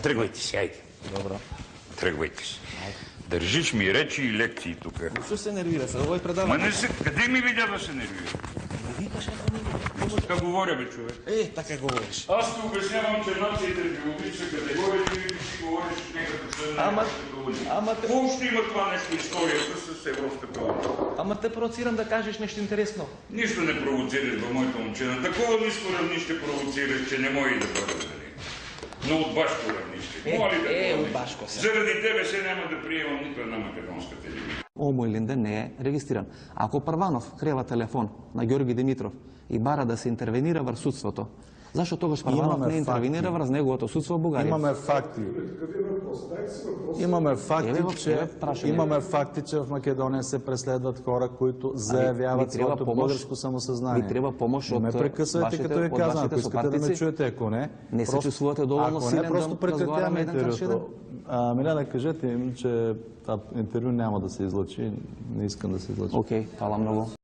Тръгвайте си, айде. Добро. Тръгвайте си. Държиш ми речи и лекции тук. Защо се нервира? Сега го предава. Ма не се... Къде ми видя да се нервира? Не викаш, ако не викаш. Така говоря, бе, човек. Така говориш. Аз ти обяснявам, че нациите биологична категория, ти си говориш някакъв член. Ама те... Въобще има това нещо историята с Европската уния. Ама те провоцирам да кажеш нещо интересно. Нищо не провоцираш, бе, моето момче. На такова ниско равнище провоцираш, че не може и да бъде, нали? Но от башко равнище. От башко се. Заради тебе се няма да приемам нито една македонска телевизия. Омо Илинден не е регистриран. Ако Първанов крева телефон на Георги Димитров и бара да се интервенира върху судството, защо тогаш Първанов не интервенира върху неговото судство в България? Имаме факти. Имаме факти, че в Македония се преследват хора, които заявяват своето българско самосъзнание. Ви трябва помощ от ме прекъсвайте, като ви казвам, ако искате да ме чуете, ако не... Не се чувствате доволно силен да разговаряме един към един? Милена, кажете им, че това интервю няма да се излъчи. Не искам да се излъчи. Окей, хвала много.